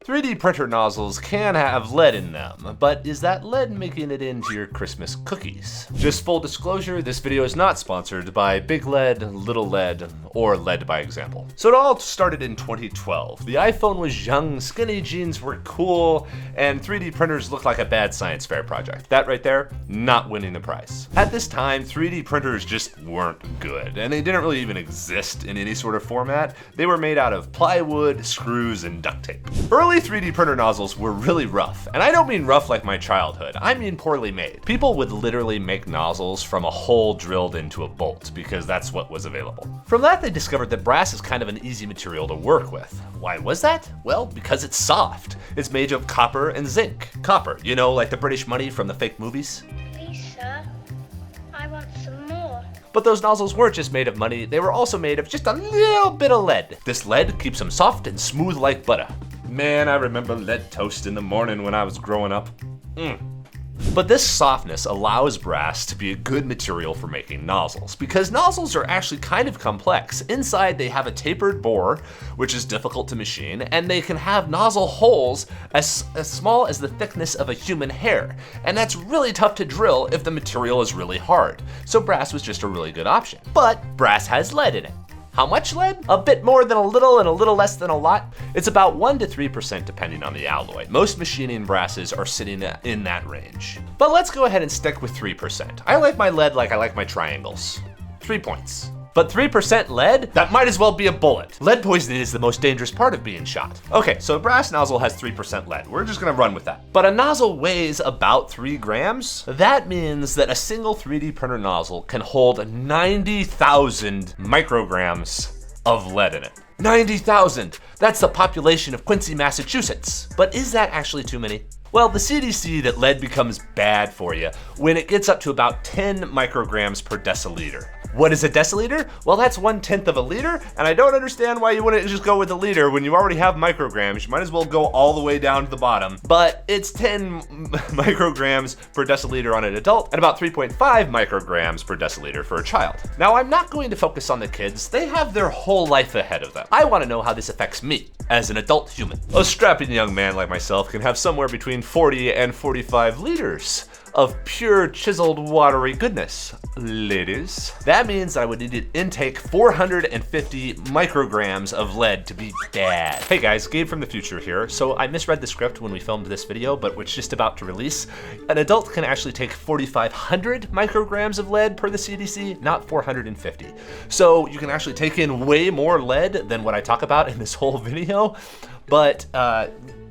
3D printer nozzles can have lead in them, but is that lead making it into your Christmas cookies? Just full disclosure, this video is not sponsored by Big Lead, Little Lead, or Lead by Example. So it all started in 2012. The iPhone was young, skinny jeans were cool, and 3D printers looked like a bad science fair project. That right there, not winning the prize. At this time, 3D printers just weren't good, and they didn't really even exist in any sort of format. They were made out of plywood, screws, and duct tape. Early 3D printer nozzles were really rough, and I don't mean rough like my childhood, I mean poorly made. People would literally make nozzles from a hole drilled into a bolt because that's what was available. From that, they discovered that brass is kind of an easy material to work with. Why was that? Well, because it's soft. It's made of copper and zinc. Copper, you know, like the British money from the fake movies? Please, sir, I want some more. But those nozzles weren't just made of money, they were also made of just a little bit of lead. This lead keeps them soft and smooth like butter. Man, I remember lead toast in the morning when I was growing up. But this softness allows brass to be a good material for making nozzles, because nozzles are actually kind of complex. Inside they have a tapered bore, which is difficult to machine, and they can have nozzle holes as small as the thickness of a human hair. And that's really tough to drill if the material is really hard. So brass was just a really good option. But brass has lead in it. How much lead? A bit more than a little and a little less than a lot. It's about 1 to 3% depending on the alloy. Most machining brasses are sitting in that range. But let's go ahead and stick with 3%. I like my lead like I like my triangles. 3 points. But 3% lead? That might as well be a bullet. Lead poisoning is the most dangerous part of being shot. Okay, so a brass nozzle has 3% lead. We're just gonna run with that. But a nozzle weighs about 3 grams. That means that a single 3D printer nozzle can hold 90,000 micrograms of lead in it. 90,000! That's the population of Quincy, Massachusetts. But is that actually too many? Well, the CDC that lead becomes bad for you when it gets up to about 10 micrograms per deciliter. What is a deciliter? Well, that's 1/10 of a liter, and I don't understand why you wouldn't just go with a liter when you already have micrograms. You might as well go all the way down to the bottom. But it's 10 micrograms per deciliter on an adult, and about 3.5 micrograms per deciliter for a child. Now, I'm not going to focus on the kids. They have their whole life ahead of them. I want to know how this affects me as an adult human. A strapping young man like myself can have somewhere between 40 and 45 liters of pure chiseled watery goodness, ladies. That means that I would need to intake 450 micrograms of lead to be bad. Hey guys, Gabe from the future here. So I misread the script when we filmed this video, but it's just about to release. An adult can actually take 4,500 micrograms of lead per the CDC, not 450. So you can actually take in way more lead than what I talk about in this whole video, but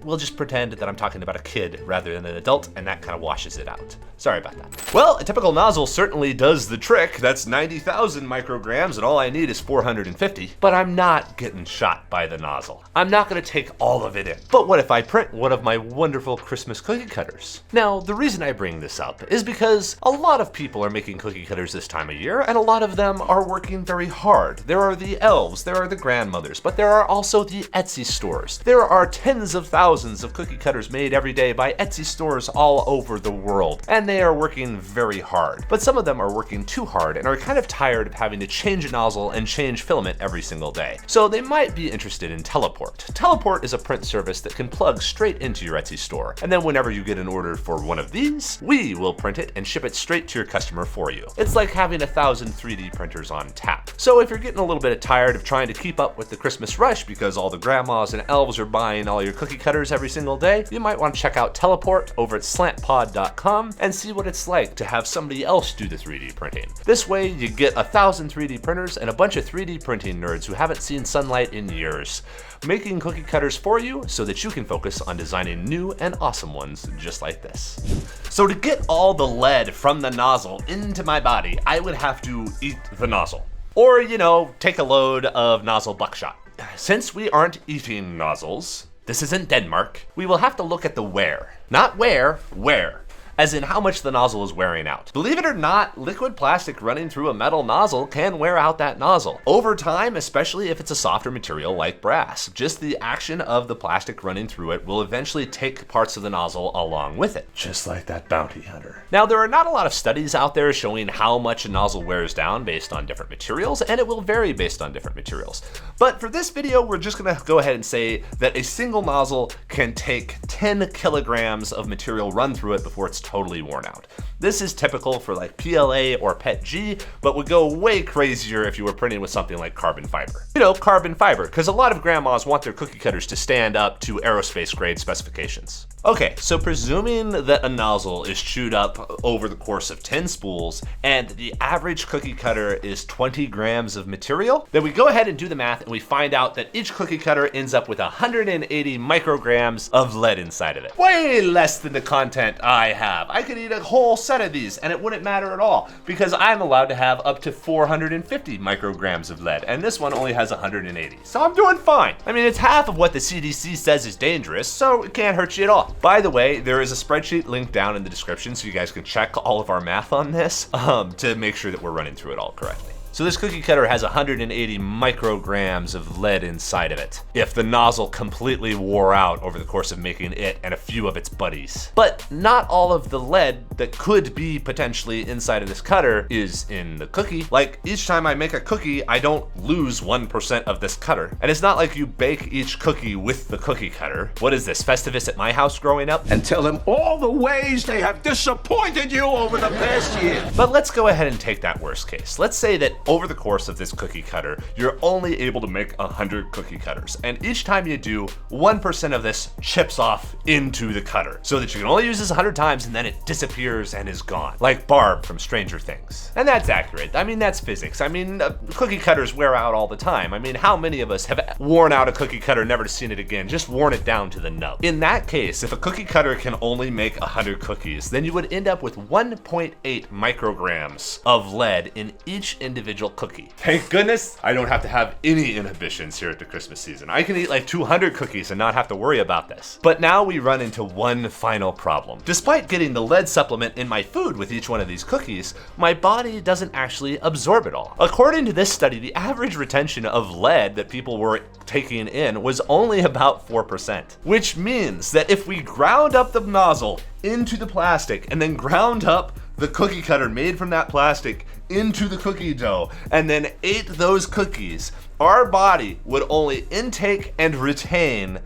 we'll just pretend that I'm talking about a kid rather than an adult, and that kind of washes it out. Sorry about that. Well, a typical nozzle certainly does the trick. That's 90,000 micrograms, and all I need is 450. But I'm not getting shot by the nozzle. I'm not gonna take all of it in. But what if I print one of my wonderful Christmas cookie cutters? Now, the reason I bring this up is because a lot of people are making cookie cutters this time of year, and a lot of them are working very hard. There are the elves, there are the grandmothers, but there are also the Etsy stores. There are tens of thousands of cookie cutters made every day by Etsy stores all over the world, and they are working very hard. But some of them are working too hard and are kind of tired of having to change a nozzle and change filament every single day. So they might be interested in Teleport. Teleport is a print service that can plug straight into your Etsy store, and then whenever you get an order for one of these, we will print it and ship it straight to your customer for you. It's like having 1,000 3D printers on tap. So if you're getting a little bit tired of trying to keep up with the Christmas rush because all the grandmas and elves are buying all your cookie cutters every single day, you might want to check out Teleport over at slantpod.com and see what it's like to have somebody else do the 3D printing. This way you get 1,000 3D printers and a bunch of 3D printing nerds who haven't seen sunlight in years, making cookie cutters for you so that you can focus on designing new and awesome ones just like this. So to get all the lead from the nozzle into my body, I would have to eat the nozzle. Or, you know, take a load of nozzle buckshot. Since we aren't eating nozzles, this isn't Denmark, we will have to look at the where. Not where, where. as in how much the nozzle is wearing out. Believe it or not, liquid plastic running through a metal nozzle can wear out that nozzle. Over time, especially if it's a softer material like brass, just the action of the plastic running through it will eventually take parts of the nozzle along with it. Just like that bounty hunter. Now, there are not a lot of studies out there showing how much a nozzle wears down based on different materials, and it will vary based on different materials. But for this video, we're just gonna go ahead and say that a single nozzle can take 10 kilograms of material run through it before it's totally worn out. This is typical for like PLA or PETG, but would go way crazier if you were printing with something like carbon fiber. You know, carbon fiber, because a lot of grandmas want their cookie cutters to stand up to aerospace grade specifications. Okay, so presuming that a nozzle is chewed up over the course of 10 spools and the average cookie cutter is 20 grams of material, then we go ahead and do the math and we find out that each cookie cutter ends up with 180 micrograms of lead inside of it. Way less than the content I have. I could eat a whole set of these and it wouldn't matter at all because I'm allowed to have up to 450 micrograms of lead and this one only has 180. So I'm doing fine. I mean, it's half of what the CDC says is dangerous, so it can't hurt you at all. By the way, there is a spreadsheet linked down in the description so you guys can check all of our math on this to make sure that we're running through it all correctly. So this cookie cutter has 180 micrograms of lead inside of it, if the nozzle completely wore out over the course of making it and a few of its buddies. But not all of the lead that could be potentially inside of this cutter is in the cookie. Like each time I make a cookie, I don't lose 1% of this cutter. And it's not like you bake each cookie with the cookie cutter. What is this, Festivus at my house growing up? And tell them all the ways they have disappointed you over the past year. But let's go ahead and take that worst case. Let's say that over the course of this cookie cutter, you're only able to make 100 cookie cutters. And each time you do, 1% of this chips off into the cutter so that you can only use this 100 times and then it disappears and is gone. Like Barb from Stranger Things. And that's accurate. I mean, that's physics. I mean, cookie cutters wear out all the time. I mean, how many of us have worn out a cookie cutter, never seen it again, just worn it down to the nub? In that case, if a cookie cutter can only make 100 cookies, then you would end up with 1.8 micrograms of lead in each individual cookie. Thank goodness I don't have to have any inhibitions here at the Christmas season. I can eat like 200 cookies and not have to worry about this. But now we run into one final problem. Despite getting the lead supplement in my food with each one of these cookies, my body doesn't actually absorb it all. According to this study, the average retention of lead that people were taking in was only about 4%, which means that if we ground up the nozzle into the plastic and then ground up the cookie cutter made from that plastic into the cookie dough and then ate those cookies, our body would only intake and retain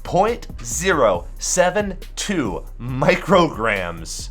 0.072 micrograms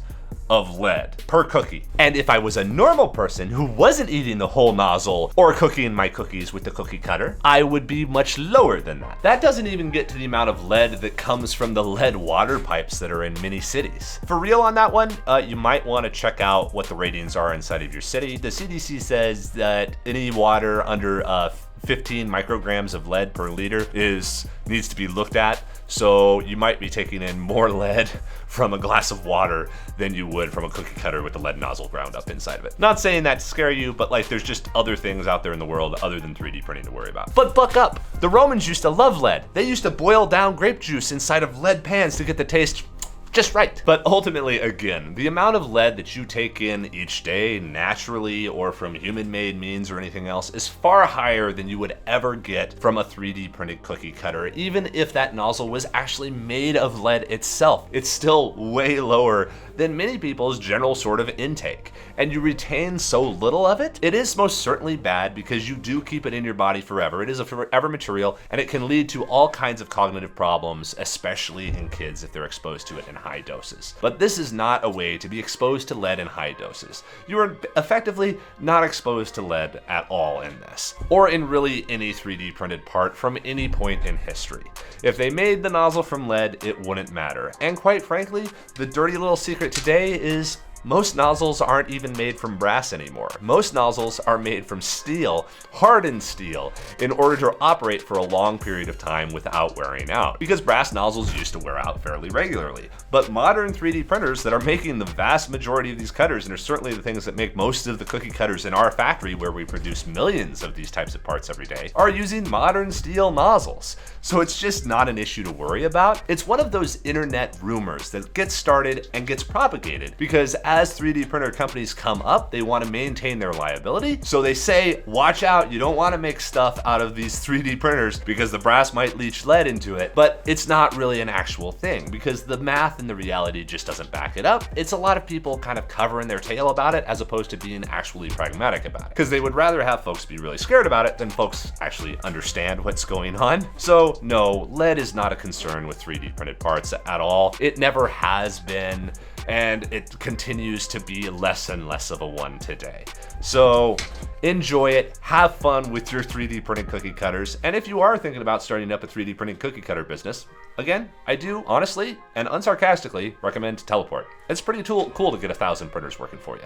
of lead per cookie. And if I was a normal person who wasn't eating the whole nozzle or cooking my cookies with the cookie cutter, I would be much lower than that. That doesn't even get to the amount of lead that comes from the lead water pipes that are in many cities. For real on that one, you might want to check out what the ratings are inside of your city. The CDC says that any water under 15 micrograms of lead per liter needs to be looked at. So you might be taking in more lead from a glass of water than you would from a cookie cutter with the lead nozzle ground up inside of it. Not saying that to scare you, but like there's just other things out there in the world other than 3D printing to worry about. But buck up. The Romans used to love lead. They used to boil down grape juice inside of lead pans to get the taste just right. But ultimately, again, the amount of lead that you take in each day naturally or from human-made means or anything else is far higher than you would ever get from a 3D printed cookie cutter. Even if that nozzle was actually made of lead itself, it's still way lower than many people's general sort of intake. And you retain so little of it, it is most certainly bad because you do keep it in your body forever. It is a forever material and it can lead to all kinds of cognitive problems, especially in kids if they're exposed to it in high doses. But this is not a way to be exposed to lead in high doses. You are effectively not exposed to lead at all in this, or in really any 3D printed part from any point in history. If they made the nozzle from lead, it wouldn't matter. And quite frankly, the dirty little secret today is Most nozzles aren't even made from brass anymore. Most nozzles are made from steel, hardened steel, in order to operate for a long period of time without wearing out, because brass nozzles used to wear out fairly regularly. But modern 3D printers that are making the vast majority of these cutters, and are certainly the things that make most of the cookie cutters in our factory where we produce millions of these types of parts every day, are using modern steel nozzles. So it's just not an issue to worry about. It's one of those internet rumors that gets started and gets propagated because as 3D printer companies come up, they want to maintain their liability. So they say, watch out, you don't want to make stuff out of these 3D printers because the brass might leach lead into it. But it's not really an actual thing because the math and the reality just doesn't back it up. It's a lot of people kind of covering their tail about it as opposed to being actually pragmatic about it, because they would rather have folks be really scared about it than folks actually understand what's going on. So no, lead is not a concern with 3D printed parts at all. It never has been, and it continues to be less and less of a one today. So enjoy it, have fun with your 3D printing cookie cutters, and if you are thinking about starting up a 3D printing cookie cutter business, again, I do honestly and unsarcastically recommend Teleport. It's pretty cool to get 1,000 printers working for you.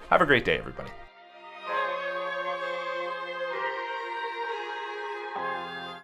Have a great day, everybody.